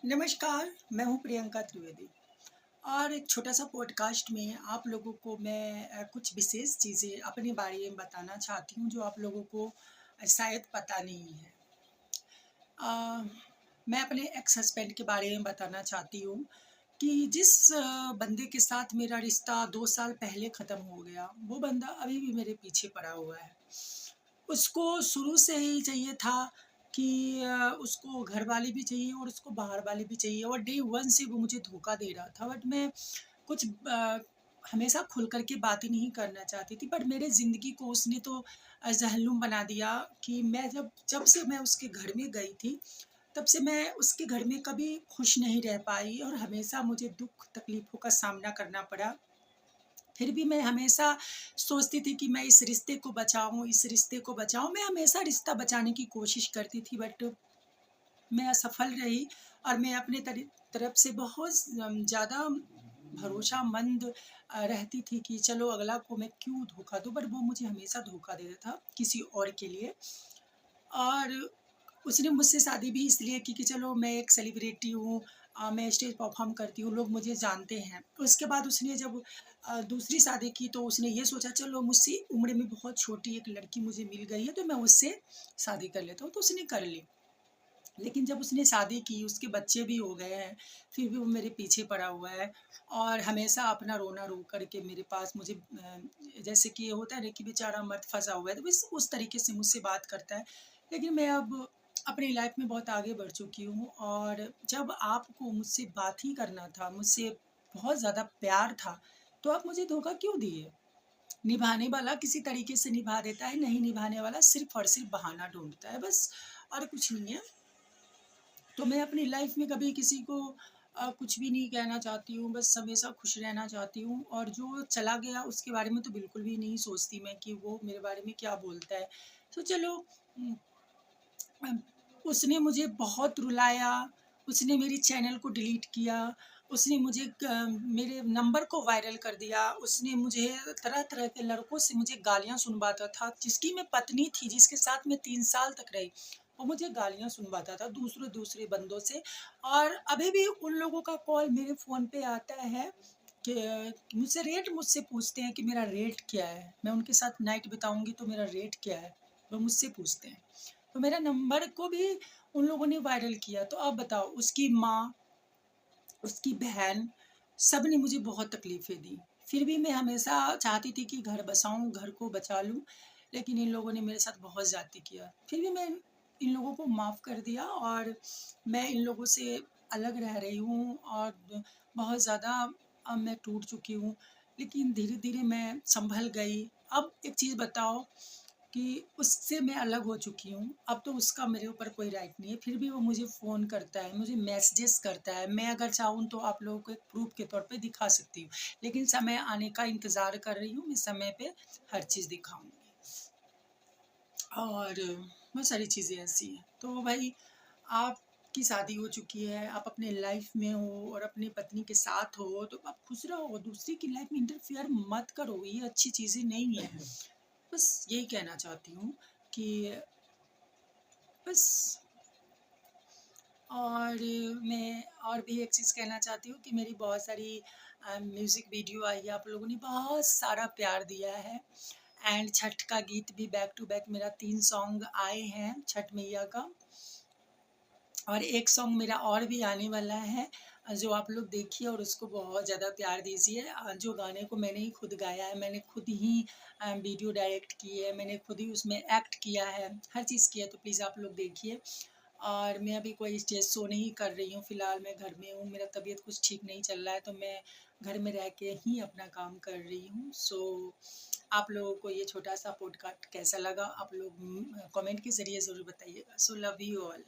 नमस्कार, मैं हूँ प्रियंका त्रिवेदी और एक छोटा-सा पॉडकास्ट में आप लोगों को मैं कुछ विशेष चीज़ें अपने बारे में बताना चाहती हूँ, जो आप लोगों को शायद पता नहीं है। अ, मैं अपने एक्स हस्बैंड के बारे में बताना चाहती हूँ कि जिस बंदे के साथ मेरा रिश्ता 2 साल पहले ख़त्म हो गया, वो बंदा अभी भी मेरे पीछे पड़ा हुआ है। उसको शुरू से ही चाहिए था कि उसको घरवाले भी चाहिए और उसको बाहर वाले भी चाहिए और डे 1 से वो मुझे धोखा दे रहा था। बट मैं कुछ हमेशा खुल कर के बातें नहीं करना चाहती थी, बट मेरे ज़िंदगी को उसने तो जहन्नुम बना दिया कि मैं जब जब से मैं उसके घर में गई थी, तब से मैं उसके घर में कभी खुश नहीं रह पाई और हमेशा मुझे दुःख तकलीफ़ों का सामना करना पड़ा। फिर भी मैं हमेशा सोचती थी कि मैं इस रिश्ते को बचाऊँ, इस रिश्ते को बचाऊँ। मैं हमेशा रिश्ता बचाने की कोशिश करती थी, बट मैं असफल रही और मैं अपने तरफ से बहुत ज़्यादा भरोसामंद रहती थी कि चलो अगला को मैं क्यों धोखा दूँ, पर वो मुझे हमेशा धोखा दे देता था किसी और के लिए। और उसने मुझसे शादी भी इसलिए की कि चलो मैं एक सेलिब्रिटी हूँ, मैं स्टेज परफ़ॉर्म करती हूँ, लोग मुझे जानते हैं। उसके बाद उसने जब दूसरी शादी की तो उसने ये सोचा चलो मुझसे उम्र में बहुत छोटी एक लड़की मुझे मिल गई है, तो मैं उससे शादी कर लेता हूँ, तो उसने कर ली। लेकिन जब उसने शादी की, उसके बच्चे भी हो गए हैं, फिर भी वो मेरे पीछे पड़ा हुआ है और हमेशा अपना रोना रो कर के मेरे पास मुझे जैसे कि होता है ना कि बेचारा मर्द फँसा हुआ है, तो बस उस तरीके से मुझसे बात करता है। लेकिन मैं अब अपनी लाइफ़ में बहुत आगे बढ़ चुकी हूँ और जब आपको मुझसे बात ही करना था, मुझसे बहुत ज़्यादा प्यार था, तो आप मुझे धोखा क्यों दिए? निभाने वाला किसी तरीके से निभा देता है, नहीं निभाने वाला सिर्फ़ और सिर्फ़ बहाना ढूँढता है, बस और कुछ नहीं है। तो मैं अपनी लाइफ में कभी किसी को कुछ भी नहीं कहना चाहती हूँ, बस हमेशा खुश रहना चाहती हूँ और जो चला गया उसके बारे में तो बिल्कुल भी नहीं सोचती मैं कि वो मेरे बारे में क्या बोलता है। तो चलो उम, अम, उसने मुझे बहुत रुलाया, उसने मेरी चैनल को डिलीट किया, उसने मुझे मेरे नंबर को वायरल कर दिया, उसने मुझे तरह-तरह के लड़कों से मुझे गालियाँ सुनवाता था, जिसकी मैं पत्नी थी, जिसके साथ मैं 3 साल तक रही, वो मुझे गालियाँ सुनवाता था दूसरे-दूसरे बंदों से और अभी भी उन लोगों का कॉल मेरे फ़ोन पे आता है कि मुझसे पूछते हैं कि मेरा रेट क्या है? मैं उनके साथ नाइट बिताऊँगी तो मेरा रेट क्या है? वो मुझसे पूछते हैं। तो मेरा नंबर को भी उन लोगों ने वायरल किया, तो अब बताओ उसकी माँ, उसकी बहन, सब ने मुझे बहुत तकलीफ़ें दी। फिर भी मैं हमेशा चाहती थी कि घर बसाऊँ, घर को बचा लूँ, लेकिन इन लोगों ने मेरे साथ बहुत ज़्यादती किया। फिर भी मैं इन लोगों को माफ़ कर दिया और मैं इन लोगों से अलग रह रही हूँ और बहुत ज़्यादा अब मैं टूट चुकी हूँ। लेकिन धीरे-धीरे मैं सँभल गई। अब एक चीज़ बताओ कि उससे मैं अलग हो चुकी हूँ, अब तो उसका मेरे ऊपर कोई राइट नहीं है, फिर भी वो मुझे फ़ोन करता है, मुझे मैसेजेस करता है, मैं अगर चाहूँ तो आप लोगों को एक प्रूफ़ के तौर पे दिखा सकती हूँ, लेकिन समय आने का इंतज़ार कर रही हूँ, मैं समय पे हर चीज़ दिखाऊँगी और बहुत सारी चीज़ें ऐसी हैं। तो भाई आपकी शादी हो चुकी है, आप अपने लाइफ़ में हो और अपनी पत्नी के साथ हो, तो आप खुश रहो, दूसरे की लाइफ़ में इंटरफेयर मत करो, ये अच्छी चीज़ें नहीं हैं। बस यही कहना चाहती हूँ कि बस और मैं और भी एक चीज़ कहना चाहती हूँ कि मेरी बहुत सारी म्यूज़िक वीडियो आई है, आप लोगों ने बहुत सारा प्यार दिया है एंड छठ का गीत भी बैक टू बैक मेरा 3 सॉन्ग आए हैं छठ मैया का और एक सॉन्ग मेरा और भी आने वाला है जो आप लोग देखिए और उसको बहुत ज़्यादा प्यार दीजिए। जो गाने को मैंने ही खुद गाया है, मैंने खुद ही वीडियो डायरेक्ट की है, मैंने खुद ही उसमें एक्ट किया है, हर चीज़ किया है, तो प्लीज़ आप लोग देखिए। और मैं अभी कोई स्टेज शो नहीं कर रही हूँ, फ़िलहाल मैं घर में हूँ, मेरा तबीयत कुछ ठीक नहीं चल रहा है, तो मैं घर में रह के ही अपना काम कर रही हूँ। सो आप लोगों को ये छोटा-सा पॉडकास्ट कैसा लगा? आप लोग कमेंट के ज़रिए ज़रूर बताइएगा। So love you all.